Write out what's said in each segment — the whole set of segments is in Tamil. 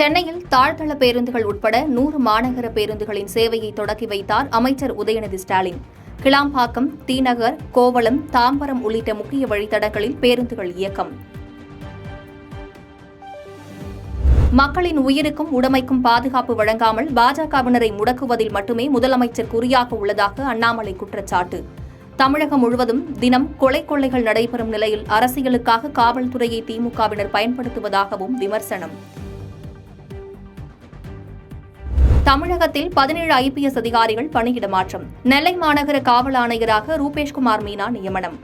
சென்னையில் தாழ்தள பேருந்துகள் உட்பட 100 மாநகர பேருந்துகளின் சேவையை தொடக்கி வைத்தார் அமைச்சர் உதயநிதி ஸ்டாலின். கிளாம்பாக்கம், தீநகர், கோவளம், தாம்பரம் உள்ளிட்ட முக்கிய வழித்தடங்களில் பேருந்துகள் இயக்கம். மக்களின் உயிருக்கும் உடைமைக்கும் பாதுகாப்பு வழங்காமல் பாஜகவினரை முடக்குவதில் மட்டுமே முதலமைச்சர் குறியாக உள்ளதாக அண்ணாமலை குற்றச்சாட்டு. தமிழகம் முழுவதும் தினம் கொள்ளைகள் நடைபெறும் நிலையில் அரசியலுக்காக காவல்துறையை திமுகவினர் பயன்படுத்துவதாகவும் விமர்சனம். தமிழகத்தில் 17 IPS அதிகாரிகள் பணியிட மாற்றம். நெல்லை மாநகர காவல் ஆணையராக ரூபேஷ்குமார் மீனா நியமனம்.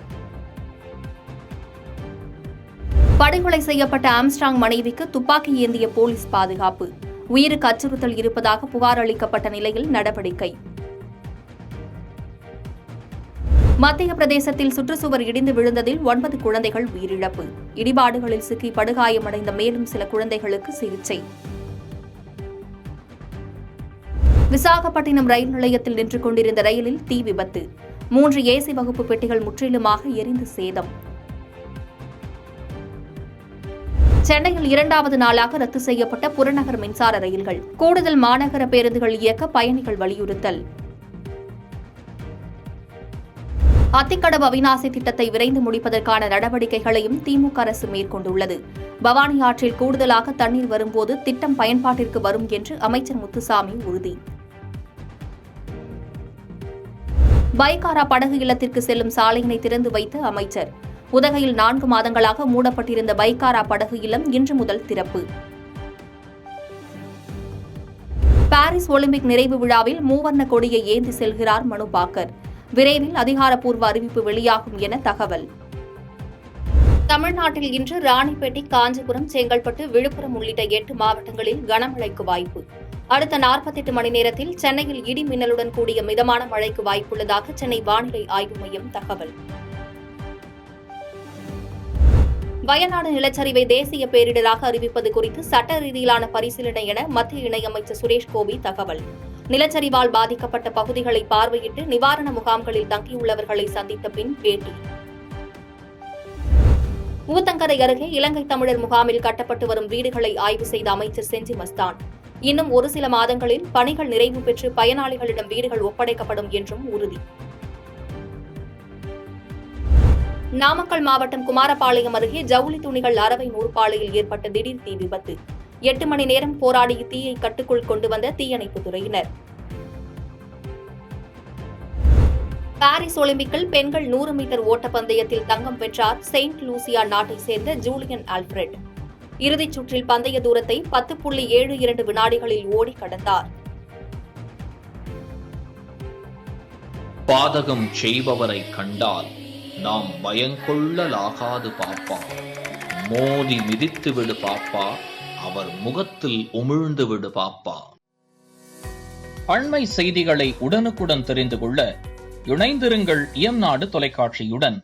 படுகொலை செய்யப்பட்ட ஆம்ஸ்ட்ராங் மனைவிக்கு துப்பாக்கி ஏந்திய போலீஸ் பாதுகாப்பு. உயிருக்கு அச்சுறுத்தல் இருப்பதாக புகார் அளிக்கப்பட்ட நிலையில் நடவடிக்கை. மத்திய பிரதேசத்தில் சுற்றுச்சுவர் இடிந்து விழுந்ததில் 9 குழந்தைகள் உயிரிழப்பு. இடிபாடுகளில் சிக்கி படுகாயமடைந்த மேலும் சில குழந்தைகளுக்கு சிகிச்சை. விசாகப்பட்டினம் ரயில் நிலையத்தில் நின்று கொண்டிருந்த ரயிலில் தீ விபத்து. 3 AC வகுப்பு பெட்டிகள் முற்றிலுமாக எரிந்து சேதம். சென்னையில் 2வது நாளாக ரத்து செய்யப்பட்ட புறநகர் மின்சார ரயில்கள். கூடுதல் மாநகர பேருந்துகள் இயக்க பயணிகள் வலியுறுத்தல். அத்திக்கடவு அவிநாசி திட்டத்தை விரைந்து முடிப்பதற்கான நடவடிக்கைகளையும் திமுக அரசு மேற்கொண்டுள்ளது. பவானி ஆற்றில் கூடுதலாக தண்ணீர் வரும்போது திட்டம் பயன்பாட்டிற்கு வரும் என்று அமைச்சர் முத்துசாமி உறுதி. பைக்காரா படகு இல்லத்திற்கு செல்லும் சாலையினை திறந்து வைத்த அமைச்சர். உதகையில் 4 மாதங்களாக மூடப்பட்டிருந்த பைக்காரா படகு இல்லம் இன்று முதல் திறப்பு. பாரிஸ் ஒலிம்பிக் நிறைவு விழாவில் மூவர்ண கொடியை ஏந்தி செல்கிறார் மனு பாக்கர். விரைவில் அதிகாரப்பூர்வ அறிவிப்பு வெளியாகும் என தகவல். தமிழ்நாட்டில் இன்று ராணிப்பேட்டை, காஞ்சிபுரம், செங்கல்பட்டு, விழுப்புரம் உள்ளிட்ட 8 மாவட்டங்களில் கனமழைக்கு வாய்ப்பு. அடுத்த 48 மணி நேரத்தில் சென்னையில் இடி மின்னலுடன் கூடிய மிதமான மழைக்கு வாய்ப்புள்ளதாக சென்னை வானிலை ஆய்வு மையம் தகவல். வயநாடு நிலச்சரிவை தேசிய பேரிடராக அறிவிப்பது குறித்து சட்ட ரீதியிலான பரிசீலனை என மத்திய இணையமைச்சர் சுரேஷ் கோபி தகவல். நிலச்சரிவால் பாதிக்கப்பட்ட பகுதிகளை பார்வையிட்டு நிவாரண முகாம்களில் தங்கியுள்ளவர்களை சந்தித்த பின் பேட்டி. ஊத்தங்கரை அருகே இலங்கை தமிழர் முகாமில் கட்டப்பட்டு வரும் வீடுகளை ஆய்வு செய்த அமைச்சர் செஞ்சி மஸ்தான். இன்னும் ஒரு சில மாதங்களில் பணிகள் நிறைவு பெற்று பயனாளிகளிடம் வீடுகள் ஒப்படைக்கப்படும் என்றும் உறுதி. நாமக்கல் மாவட்டம் குமாரபாளையம் அருகே ஜவுளி துணிகள் அரவை நூற்பாலையில் ஏற்பட்ட திடீர் தீ விபத்து. 8 மணி நேரம் போராடி தீயை கட்டுக்குள் கொண்டு வந்த தீயணைப்புத் துறையினர். பாரிஸ் ஒலிம்பிக்கில் பெண்கள் 100 மீட்டர் ஓட்டப்பந்தயத்தில் தங்கம் வென்றார் செயின்ட் லூசியா நாட்டைச் சேர்ந்த ஜூலியன் ஆல்ஃபிரட். இறுதிச் சுற்றில் பந்தய தூரத்தை 10.72 வினாடிகளில் ஓடி கடந்தார். பாதகம் செய்பவரை கண்டால் நாம் பயங்கொள்ளலாகாது பாப்பா. மோதி மிதித்து விடு பாப்பா, அவர் முகத்தில் உமிழ்ந்து விடு பாப்பா. அண்மை செய்திகளை உடனுக்குடன் தெரிந்து கொள்ள இணைந்திருங்கள் இயம்நாடு தொலைக்காட்சியுடன்.